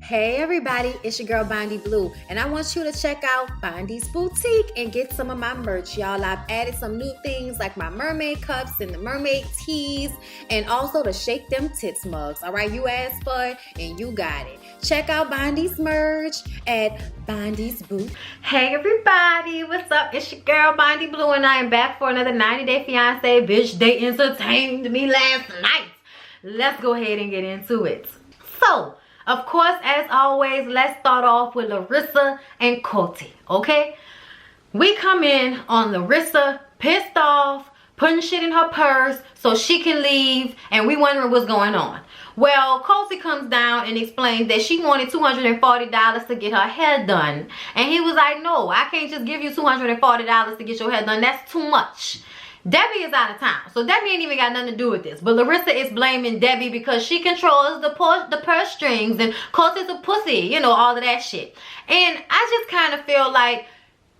Hey everybody, it's your girl Bondy Blue, and I want you to check out Bondy's Boutique and get some of my merch, y'all. I've added some new things like my mermaid cups and the mermaid tees, and also the Shake Them Tits mugs. All right, you asked for it and you got it. Check out Bondy's merch at Bondy's Boutique. Hey everybody, what's up? It's your girl Bondy Blue, and I am back for another 90-day fiance. Bitch, they entertained me last night. Let's go ahead and get into it. So, of course, as always, let's start off with Larissa and Coty, okay? We come in on Larissa pissed off, putting shit in her purse so she can leave, and we wondering what's going on. Well, Coty comes down and explains that she wanted $240 to get her hair done. And he was like, no, I can't just give you $240 to get your hair done. That's too much. Debbie is out of town, so Debbie ain't even got nothing to do with this. But Larissa is blaming Debbie because she controls the purse strings, and Coty's a pussy, you know, all of that shit. And I just kind of feel like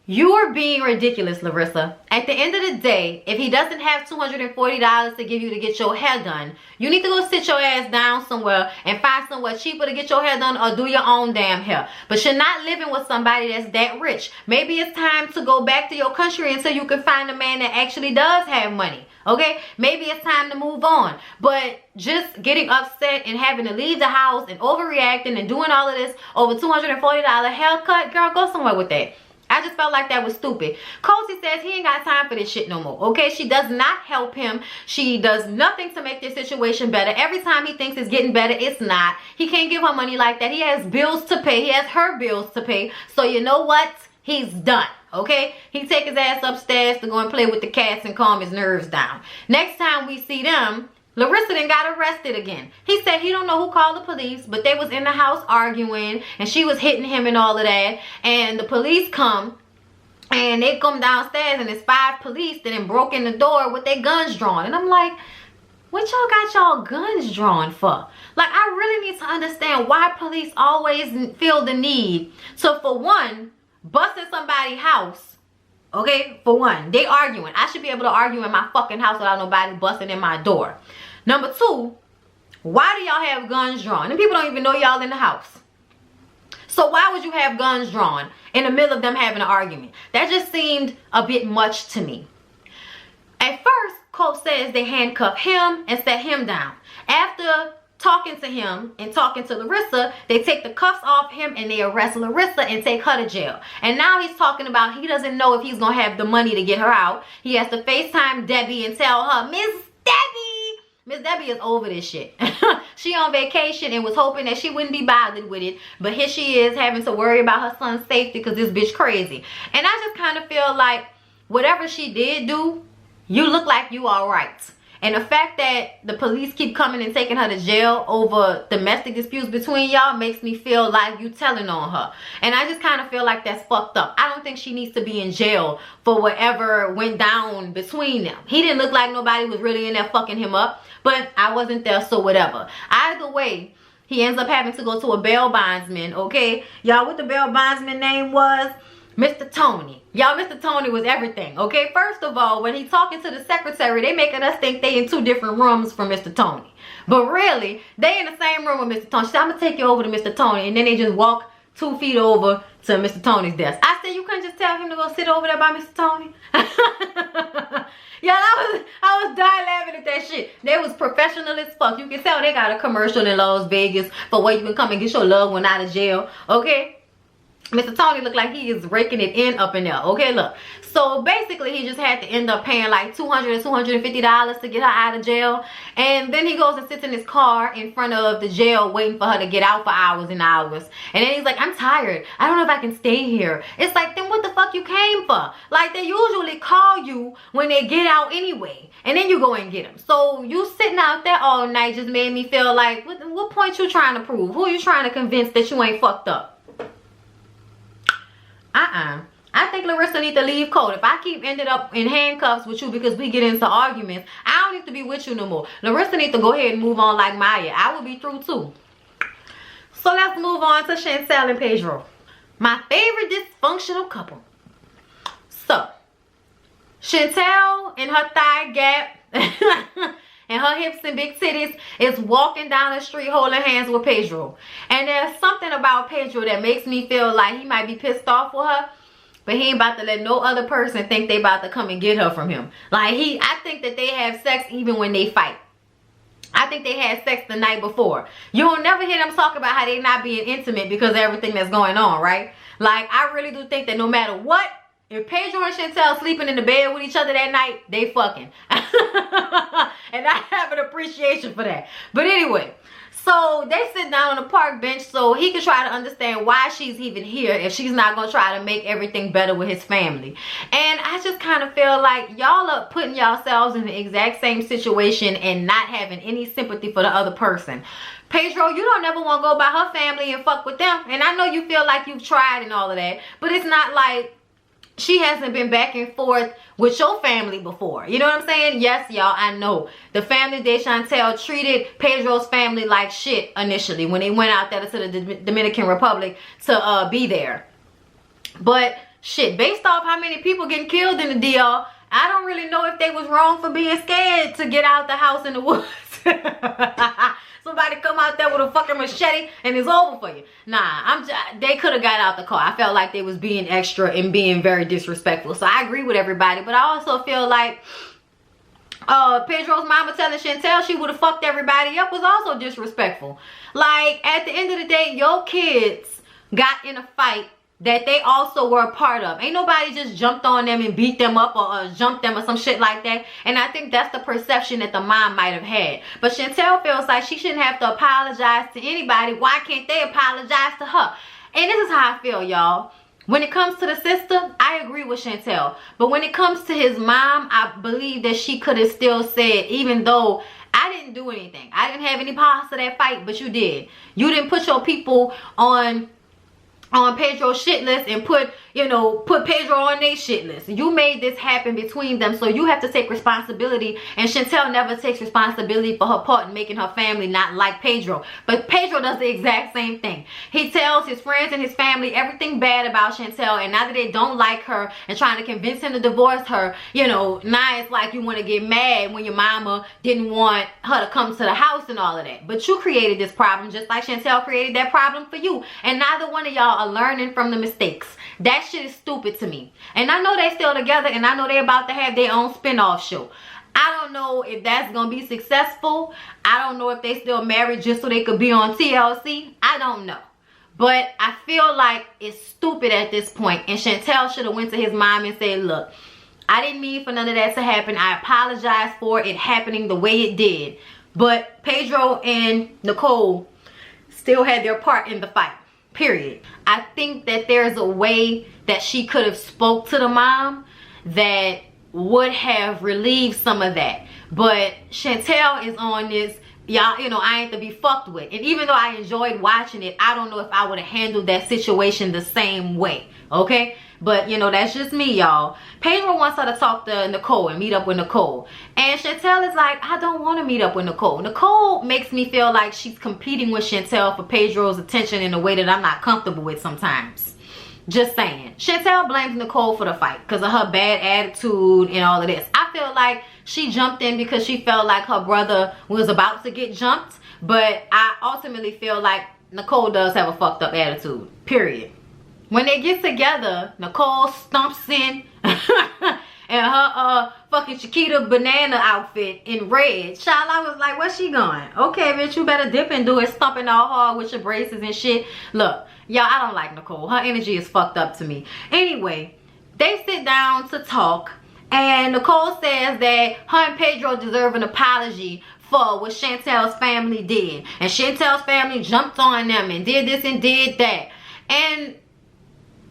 you're being ridiculous, Larissa. At the end of the day, if he doesn't have $240 to give you to get your hair done, you need to go sit your ass down somewhere and find somewhere cheaper to get your hair done, or do your own damn hair. But you're not living with somebody that's that rich. Maybe it's time to go back to your country until you can find a man that actually does have money. Okay, maybe it's time to move on. But just getting upset and having to leave the house and overreacting and doing all of this over $240 haircut, girl, go somewhere with that. I just felt like that was stupid. Coty says he ain't got time for this shit no more, okay? She does not help him. She does nothing to make this situation better. Every time he thinks it's getting better, it's not. He can't give her money like that. He has bills to pay. He has her bills to pay. So you know what? He's done, okay? He take his ass upstairs to go and play with the cats and calm his nerves down. Next time we see them, Larissa then got arrested again. He said he don't know who called the police, but they was in the house arguing, and she was hitting him and all of that. And the police come, and they come downstairs, and there's 5 police that then broke in the door with their guns drawn. And I'm like, what y'all got y'all guns drawn for? Like, I really need to understand why police always feel the need to, for one, bust in somebody's house. Okay, for one, they arguing. I should be able to argue in my fucking house without nobody busting in my door. Number 2, why do y'all have guns drawn? And people don't even know y'all in the house. So why would you have guns drawn in the middle of them having an argument? That just seemed a bit much to me. At first, Colt says they handcuff him and set him down. After talking to him and talking to Larissa, they take the cuffs off him and they arrest Larissa and take her to jail. And now he's talking about he doesn't know if he's gonna have the money to get her out. He has to FaceTime Debbie and tell her, Miss Debbie is over this shit. She on vacation and was hoping that she wouldn't be bothered with it, but here she is having to worry about her son's safety because this bitch crazy. And I just kind of feel like whatever she did do, you look like you all right. And the fact that the police keep coming and taking her to jail over domestic disputes between y'all makes me feel like you telling on her. And I just kind of feel like that's fucked up. I don't think she needs to be in jail for whatever went down between them. He didn't look like nobody was really in there fucking him up, but I wasn't there, so whatever. Either way, he ends up having to go to a bail bondsman, okay? Y'all, what the bail bondsman name was? Mr. Tony. Y'all, Mr. Tony was everything, okay? First of all, when he's talking to the secretary, they making us think they in 2 different rooms from Mr. Tony. But really, they in the same room with Mr. Tony. She said, I'm going to take you over to Mr. Tony. And then they just walk 2 feet over to Mr. Tony's desk. I said, you couldn't just tell him to go sit over there by Mr. Tony? Yeah, I was dying laughing at that shit. They was professional as fuck. You can tell they got a commercial in Las Vegas for where you can come and get your loved one out of jail, okay? Mr. Tony looked like he is raking it in up in there. Okay, look. So basically, he just had to end up paying like $200 or $250 to get her out of jail. And then he goes and sits in his car in front of the jail waiting for her to get out for hours and hours. And then he's like, I'm tired. I don't know if I can stay here. It's like, then what the fuck you came for? Like, they usually call you when they get out anyway. And then you go and get them. So you sitting out there all night just made me feel like, what point you trying to prove? Who you trying to convince that you ain't fucked up? I think Larissa need to leave Colt. If I keep ended up in handcuffs with you because we get into arguments, I don't need to be with you no more. Larissa need to go ahead and move on like Maya. I will be through too. So let's move on to Chantel and Pedro. My favorite dysfunctional couple. So, Chantel and her thigh gap and her hips and big titties is walking down the street holding hands with Pedro. And there's something about Pedro that makes me feel like he might be pissed off with her, but he ain't about to let no other person think they about to come and get her from him. Like, I think that they have sex even when they fight. I think they had sex the night before. You will never hear them talk about how they not being intimate because of everything that's going on, right? Like, I really do think that no matter what, if Pedro and Chantel sleeping in the bed with each other that night, they fucking. And I have an appreciation for that. But anyway, so they sit down on the park bench so he can try to understand why she's even here if she's not going to try to make everything better with his family. And I just kind of feel like y'all are putting yourselves in the exact same situation and not having any sympathy for the other person. Pedro, you don't ever want to go by her family and fuck with them. And I know you feel like you've tried and all of that, but it's not like she hasn't been back and forth with your family before. You know what I'm saying? Yes, y'all, I know. The family de Chantel treated Pedro's family like shit initially when they went out there to the Dominican Republic to be there. But shit, based off how many people getting killed in the deal, I don't really know if they was wrong for being scared to get out the house in the woods. Somebody come out there with a fucking machete and it's over for you. Nah, they could have got out the car. I felt like they was being extra and being very disrespectful. So I agree with everybody, but I also feel like Pedro's mama telling Chantel she would have fucked everybody up was also disrespectful. Like, at the end of the day, your kids got in a fight that they also were a part of. Ain't nobody just jumped on them and beat them up or jumped them or some shit like that. And I think that's the perception that the mom might have had. But Chantel feels like she shouldn't have to apologize to anybody. Why can't they apologize to her? And this is how I feel, y'all. When it comes to the sister, I agree with Chantel. But when it comes to his mom, I believe that she could have still said, even though I didn't do anything, I didn't have any parts of that fight, but you did. You didn't put your people on Pedro's shit list and put Pedro on their shit list. You made this happen between them, so you have to take responsibility. And Chantel never takes responsibility for her part in making her family not like Pedro. But Pedro does the exact same thing. He tells his friends and his family everything bad about Chantel, and now that they don't like her and trying to convince him to divorce her, now it's like you want to get mad when your mama didn't want her to come to the house and all of that. But you created this problem just like Chantel created that problem for you. And neither one of y'all are learning from the mistakes. That shit is stupid to me. And I know they still together, and I know they about to have their own spin-off show. I don't know if that's gonna be successful. I don't know if they still married just so they could be on TLC. I don't know. But I feel like it's stupid at this point. And Chantel should have went to his mom and said, look, I didn't mean for none of that to happen. I apologize for it happening the way it did. But Pedro and Nicole still had their part in the fight. Period. I think that there's a way that she could have spoke to the mom that would have relieved some of that. But Chantel is on this, y'all, I ain't to be fucked with. And even though I enjoyed watching it, I don't know if I would have handled that situation the same way. Okay? But, that's just me, y'all. Pedro wants her to talk to Nicole and meet up with Nicole. And Chantel is like, I don't want to meet up with Nicole. Nicole makes me feel like she's competing with Chantel for Pedro's attention in a way that I'm not comfortable with sometimes. Just saying. Chantel blames Nicole for the fight because of her bad attitude and all of this. I feel like she jumped in because she felt like her brother was about to get jumped. But I ultimately feel like Nicole does have a fucked up attitude. Period. When they get together, Nicole stomps in and her fucking Chiquita banana outfit in red. Child, I was like, where's she going? Okay, bitch, you better dip and do it, stomping all hard with your braces and shit. Look, y'all, I don't like Nicole. Her energy is fucked up to me. Anyway, they sit down to talk, and Nicole says that her and Pedro deserve an apology for what Chantel's family did. And Chantel's family jumped on them and did this and did that. And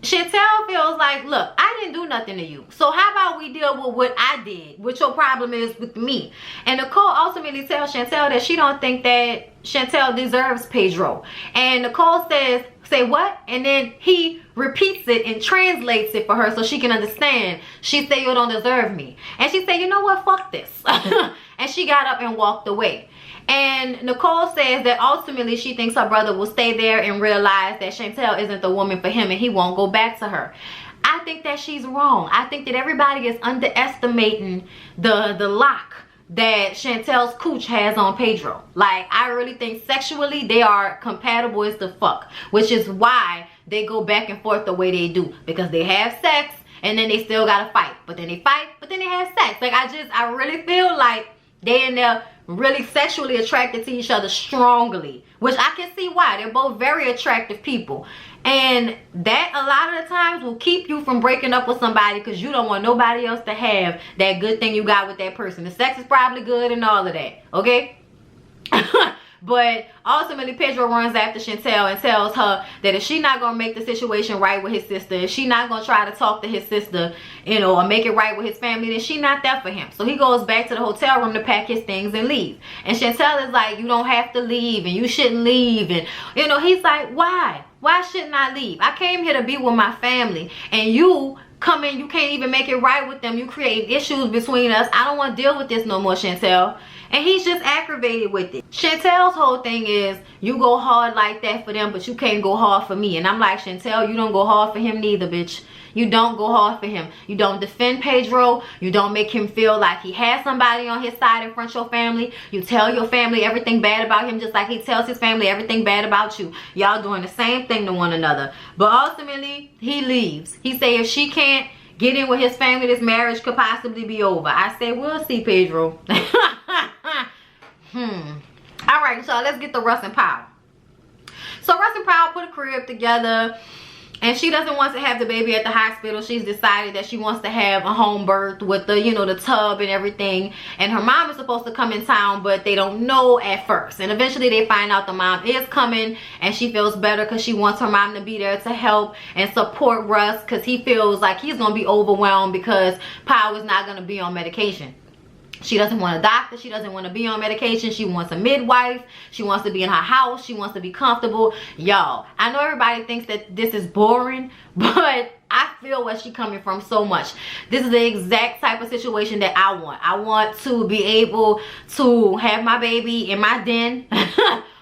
Chantel feels like, look, I didn't do nothing to you. So how about we deal with what I did, what your problem is with me. And Nicole ultimately tells Chantel that she don't think that Chantel deserves Pedro. And Nicole says, say what? And then he repeats it and translates it for her so she can understand. She said, you don't deserve me. And she said, you know what, fuck this. And she got up and walked away. And Nicole says that ultimately she thinks her brother will stay there and realize that Chantel isn't the woman for him and he won't go back to her. I think that she's wrong. I think that everybody is underestimating the lock that Chantel's cooch has on Pedro. Like, I really think sexually they are compatible as the fuck, which is why they go back and forth the way they do, because they have sex and then they still gotta fight, but then they fight, but then they have sex. Like, I really feel like they in there really sexually attracted to each other strongly, which I can see why. They're both very attractive people, and that a lot of the times will keep you from breaking up with somebody, because you don't want nobody else to have that good thing you got with that person. The sex is probably good and all of that, okay? But ultimately, Pedro runs after Chantel and tells her that if she's not going to make the situation right with his sister, if she's not going to try to talk to his sister, you know, or make it right with his family, then she's not there for him. So he goes back to the hotel room to pack his things and leave. And Chantel is like, you don't have to leave, and you shouldn't leave. And, you know, he's like, why? Why shouldn't I leave? I came here to be with my family, and you come in, you can't even make it right with them. You create issues between us. I don't want to deal with this no more, Chantel. And he's just aggravated with it. Chantel's whole thing is, you go hard like that for them, but you can't go hard for me. And I'm like, Chantel, you don't go hard for him neither, bitch. You don't go hard for him. You don't defend Pedro. You don't make him feel like he has somebody on his side in front of your family. You tell your family everything bad about him, just like he tells his family everything bad about you. Y'all doing the same thing to one another. But ultimately, he leaves. He say if she can't get in with his family, this marriage could possibly be over. I say, we'll see, Pedro. Alright, so let's get to Russ and Powell. So Russ and Powell put a crib together, and she doesn't want to have the baby at the hospital. She's decided that she wants to have a home birth with the, you know, the tub and everything. And her mom is supposed to come in town, but they don't know at first. And eventually they find out the mom is coming, and she feels better because she wants her mom to be there to help and support Russ, because he feels like he's going to be overwhelmed because Powell is not going to be on medication. She doesn't want a doctor. She doesn't want to be on medication. She wants a midwife. She wants to be in her house. She wants to be comfortable. Y'all, I know everybody thinks that this is boring, but I feel where she's coming from so much. This is the exact type of situation that I want. I want to be able to have my baby in my den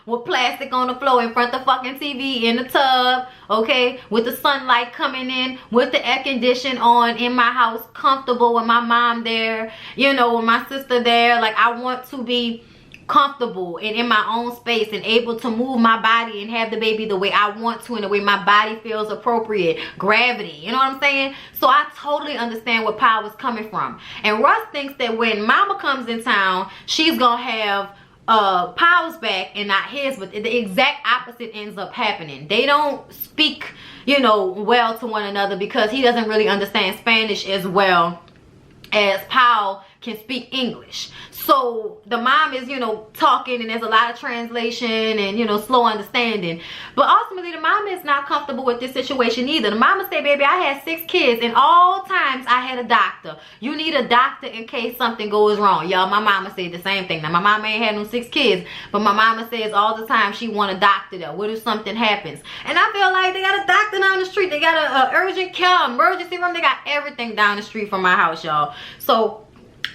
with plastic on the floor in front of the fucking TV, in the tub, okay, with the sunlight coming in, with the air condition on, in my house, comfortable with my mom there, you know, with my sister there. Like, I want to be comfortable and in my own space and able to move my body and have the baby the way I want to, and the way my body feels appropriate. Gravity, you know what I'm saying? So I totally understand where Powell is coming from. And Russ thinks that when mama comes in town, she's gonna have Powell's back and not his, but the exact opposite ends up happening. They don't speak, you know, well to one another, because he doesn't really understand Spanish as well as Powell can speak English. So the mom is, you know, talking, and there's a lot of translation and, you know, slow understanding. But ultimately, the mama is not comfortable with this situation either. The mama say, baby, I had 6 kids, and all times I had a doctor. You need a doctor in case something goes wrong. Y'all, my mama said the same thing. Now, my mama ain't had no 6 kids, but my mama says all the time she want a doctor there. What if something happens? And I feel like they got a doctor down the street. They got a urgent care, emergency room. They got everything down the street from my house, y'all. So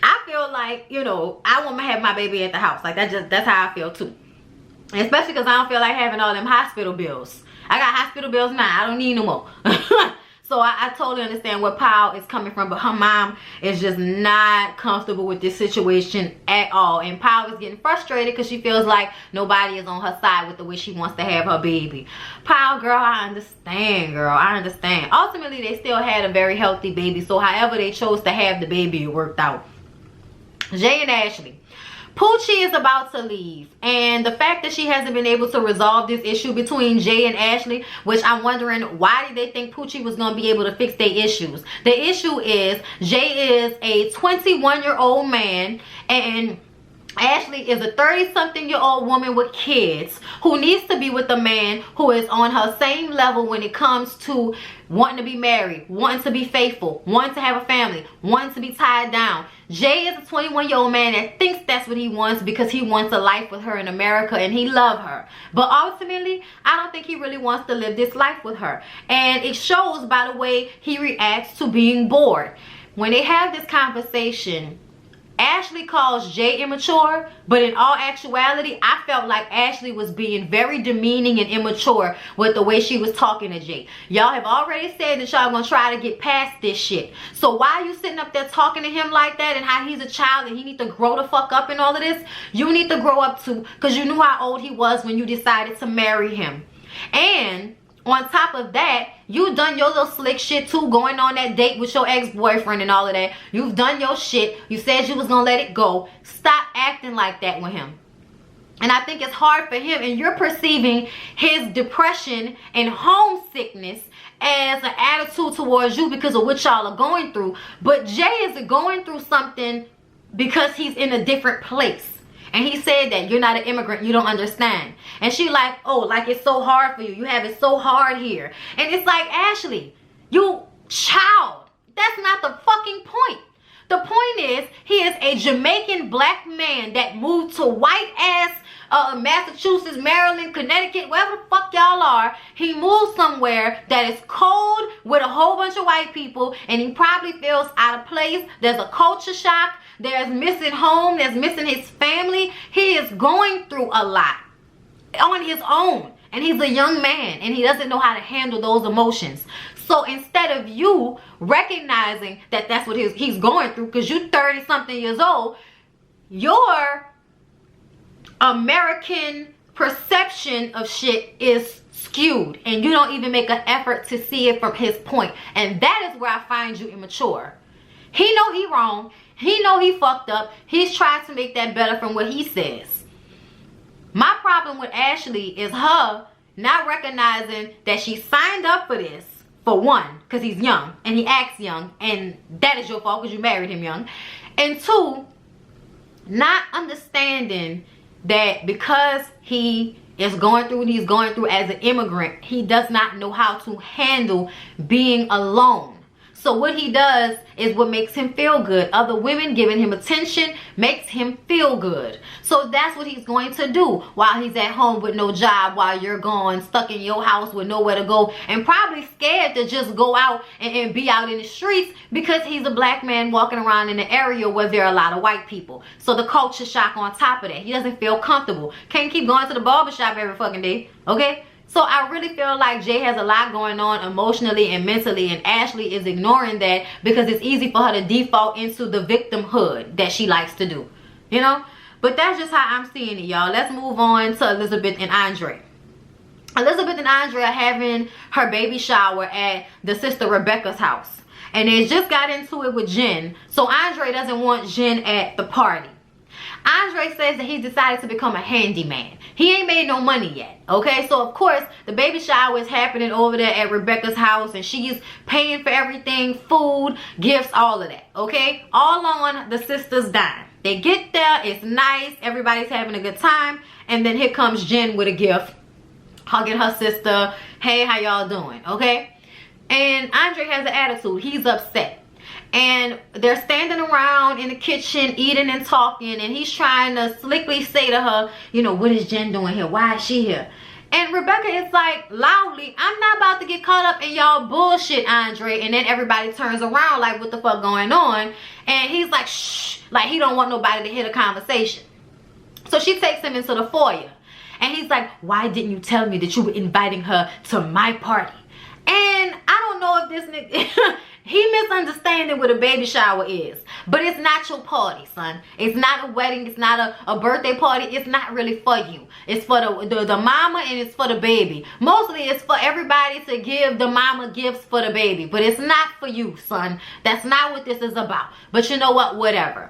I feel like, you know, I want to have my baby at the house. Like, that's how I feel too. And especially because I don't feel like having all them hospital bills. I got hospital bills now. I don't need no more. So I totally understand where Powell is coming from, but her mom is just not comfortable with this situation at all. And Powell is getting frustrated because she feels like nobody is on her side with the way she wants to have her baby. Powell, girl, I understand, girl. I understand. Ultimately, they still had a very healthy baby. So however they chose to have the baby, it worked out. Jay and Ashley. Poochie is about to leave, and the fact that she hasn't been able to resolve this issue between Jay and Ashley, which I'm wondering, why did they think Poochie was going to be able to fix their issues? The issue is Jay is a 21-year-old man, and Ashley is a 30-something-year-old woman with kids who needs to be with a man who is on her same level when it comes to wanting to be married, wanting to be faithful, wanting to have a family, wanting to be tied down. Jay is a 21-year-old man that thinks that's what he wants because he wants a life with her in America and he loves her. But ultimately, I don't think he really wants to live this life with her. And it shows by the way he reacts to being bored. When they have this conversation, Ashley calls Jay immature, but in all actuality, I felt like Ashley was being very demeaning and immature with the way she was talking to Jay. Y'all have already said that y'all gonna try to get past this shit. So why are you sitting up there talking to him like that and how he's a child and he need to grow the fuck up and all of this? You need to grow up too, because you knew how old he was when you decided to marry him. And on top of that, you done your little slick shit too, going on that date with your ex-boyfriend and all of that. You've done your shit. You said you was gonna let it go. Stop acting like that with him. And I think it's hard for him, and you're perceiving his depression and homesickness as an attitude towards you because of what y'all are going through. But Jay is going through something because he's in a different place. And he said that you're not an immigrant, you don't understand. And she like, oh, like it's so hard for you. You have it so hard here. And it's like, Ashley, you child. That's not the fucking point. The point is, he is a Jamaican black man that moved to white ass Massachusetts, Maryland, Connecticut, wherever the fuck y'all are. He moved somewhere that is cold with a whole bunch of white people, and he probably feels out of place. There's a culture shock. There's missing home. There's missing his family. He is going through a lot on his own, and he's a young man, and he doesn't know how to handle those emotions. So instead of you recognizing that that's what he's going through, because you're 30 something years old, your American perception of shit is skewed, and you don't even make an effort to see it from his point. And that is where I find you immature. He know he wrong. He know he fucked up. He's trying to make that better from what he says. My problem with Ashley is her not recognizing that she signed up for this, for one, because he's young and he acts young, and that is your fault because you married him young. And two, not understanding that because he is going through what he's going through as an immigrant, he does not know how to handle being alone. So what he does is what makes him feel good. Other women giving him attention makes him feel good. So that's what he's going to do while he's at home with no job, while you're gone, stuck in your house with nowhere to go, and probably scared to just go out and be out in the streets because he's a black man walking around in an area where there are a lot of white people. So the culture shock on top of that. He doesn't feel comfortable. Can't keep going to the barbershop every fucking day, okay? So I really feel like Jay has a lot going on emotionally and mentally, and Ashley is ignoring that because it's easy for her to default into the victimhood that she likes to do, you know? But that's just how I'm seeing it, y'all. Let's move on to Elizabeth and Andre. Elizabeth and Andre are having her baby shower at the sister Rebecca's house, and they just got into it with Jen. So Andre doesn't want Jen at the party. Andre says that he decided to become a handyman. He ain't made no money yet, okay? So of course the baby shower is happening over there at Rebecca's house, and she's paying for everything, food, gifts, all of that, okay? All on the sister's dime. They get there, it's nice, everybody's having a good time, and then here comes Jen with a gift, hugging her sister. Hey, how y'all doing, okay? And Andre has an attitude. He's upset. And they're standing around in the kitchen eating and talking, and he's trying to slickly say to her, you know, what is Jen doing here? Why is she here? And Rebecca is like loudly, I'm not about to get caught up in y'all bullshit, Andre. And then everybody turns around like, what the fuck going on? And he's like, shh, like he don't want nobody to hear the conversation. So she takes him into the foyer, and he's like, why didn't you tell me that you were inviting her to my party? And I don't know if this nigga he misunderstanding what a baby shower is, but it's not your party, son. It's not a wedding. It's not a birthday party. It's not really for you. It's for the mama, and it's for the baby. Mostly it's for everybody to give the mama gifts for the baby, but it's not for you, son. That's not what this is about. But you know what? Whatever.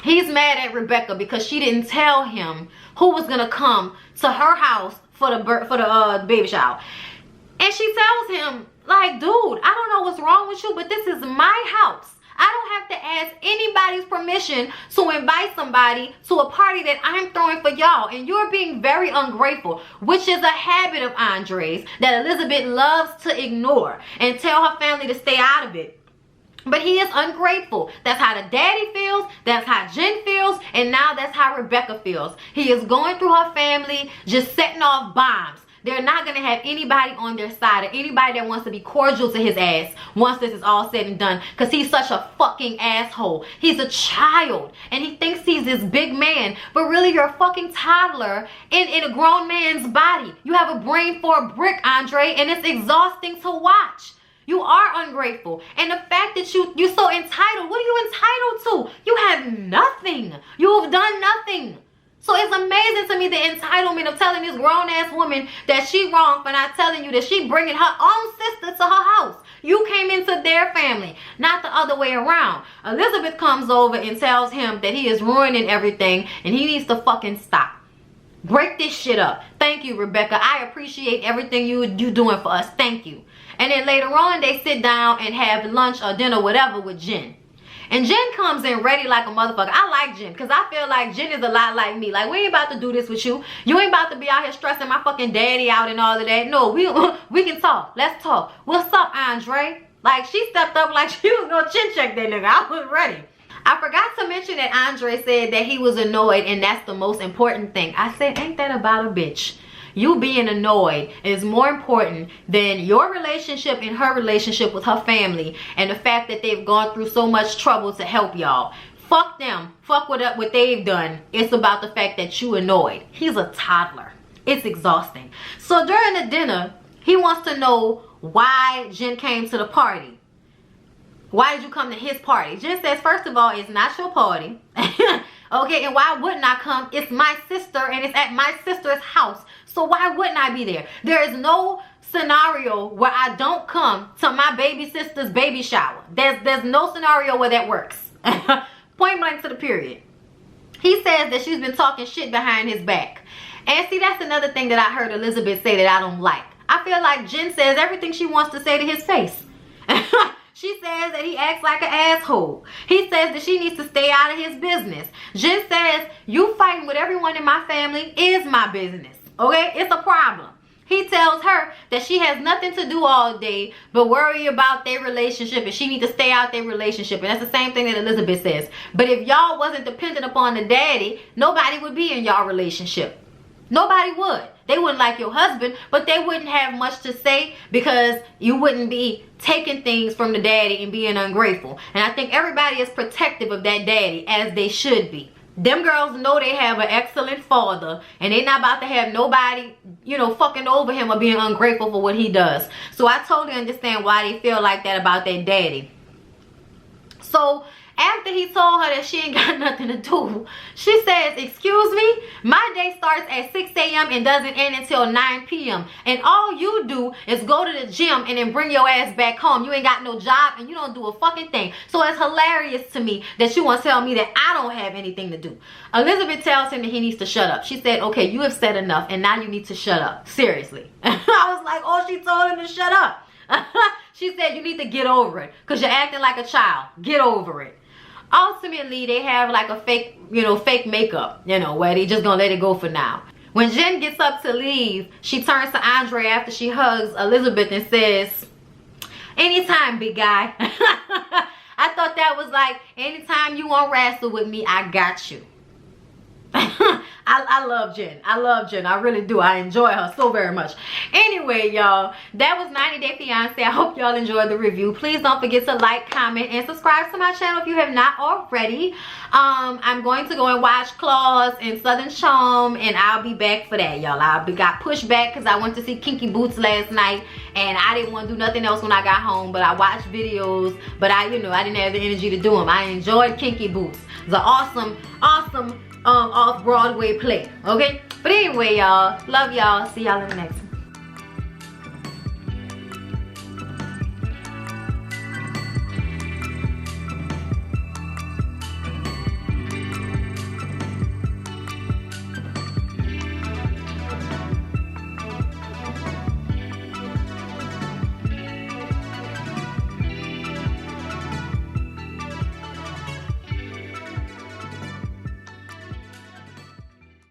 He's mad at Rebecca because she didn't tell him who was gonna come to her house for the baby shower. And she tells him, like, dude, I don't know what's wrong with you, but this is my house. I don't have to ask anybody's permission to invite somebody to a party that I'm throwing for y'all. And you're being very ungrateful, which is a habit of Andre's that Elizabeth loves to ignore and tell her family to stay out of it. But he is ungrateful. That's how the daddy feels. That's how Jen feels. And now that's how Rebecca feels. He is going through her family, just setting off bombs. They're not gonna have anybody on their side or anybody that wants to be cordial to his ass once this is all said and done, because he's such a fucking asshole. He's a child and he thinks he's this big man, but really you're a fucking toddler in a grown man's body. You have a brain for a brick, Andre, and it's exhausting to watch. You are ungrateful. And the fact that you're so entitled, what are you entitled to? You have nothing. You've done nothing. So it's amazing to me the entitlement of telling this grown-ass woman that she wrong for not telling you that she bringing her own sister to her house. You came into their family, not the other way around. Elizabeth comes over and tells him that he is ruining everything and he needs to fucking stop. Break this shit up. Thank you, Rebecca. I appreciate everything you doing for us. Thank you. And then later on, they sit down and have lunch or dinner, whatever, with Jen. And Jen comes in ready like a motherfucker. I like Jen because I feel like Jen is a lot like me. Like, we ain't about to do this with you. You ain't about to be out here stressing my fucking daddy out and all of that. No, we can talk. Let's talk. What's up, Andre? Like, she stepped up like she was gonna chin check that nigga. I was ready. I forgot to mention that Andre said that he was annoyed and that's the most important thing. I said, ain't that about a bitch? You being annoyed is more important than your relationship and her relationship with her family and the fact that they've gone through so much trouble to help y'all. Fuck them. Fuck what they've done. It's about the fact that you annoyed. He's a toddler. It's exhausting. So during the dinner, he wants to know why Jen came to the party. Why did you come to his party? Jen says, first of all, it's not your party. Okay, and why wouldn't I come? It's my sister and it's at my sister's house. So why wouldn't I be there? There is no scenario where I don't come to my baby sister's baby shower. There's no scenario where that works. Point blank to the period. He says that she's been talking shit behind his back. And see, that's another thing that I heard Elizabeth say that I don't like. I feel like Jen says everything she wants to say to his face. She says that he acts like an asshole. He says that she needs to stay out of his business. Jen says, you fighting with everyone in my family is my business. Okay? It's a problem. He tells her that she has nothing to do all day but worry about their relationship and she needs to stay out their relationship. And that's the same thing that Elizabeth says. But if y'all wasn't dependent upon the daddy, nobody would be in y'all relationship. Nobody would. They wouldn't like your husband, but they wouldn't have much to say because you wouldn't be taking things from the daddy and being ungrateful. And I think everybody is protective of that daddy, as they should be. Them girls know they have an excellent father and they're not about to have nobody, you know, fucking over him or being ungrateful for what he does. So I totally understand why they feel like that about their daddy. So after he told her that she ain't got nothing to do, she says, excuse me, my day starts at 6 a.m. and doesn't end until 9 p.m. And all you do is go to the gym and then bring your ass back home. You ain't got no job and you don't do a fucking thing. So it's hilarious to me that you want to tell me that I don't have anything to do. Elizabeth tells him that he needs to shut up. She said, okay, you have said enough and now you need to shut up. Seriously. I was like, oh, she told him to shut up. She said, you need to get over it because you're acting like a child. Get over it. Ultimately, they have like a fake, fake makeup, where they just gonna let it go for now. When Jen gets up to leave, she turns to Andre after she hugs Elizabeth and says, anytime, big guy. I thought that was like, anytime you want to wrestle with me, I got you. I love Jen. I love Jen. I really do. I enjoy her so very much. Anyway, y'all, that was 90 Day Fiance. I hope y'all enjoyed the review. Please don't forget to like, comment, and subscribe to my channel if you have not already. I'm going to go and watch Claws and Southern Charm, and I'll be back for that, y'all. Got pushed back because I went to see Kinky Boots last night, and I didn't want to do nothing else when I got home, but I watched videos, but I didn't have the energy to do them. I enjoyed Kinky Boots. It was an awesome off-Broadway play, okay? But anyway, y'all, love y'all. See y'all in the next one.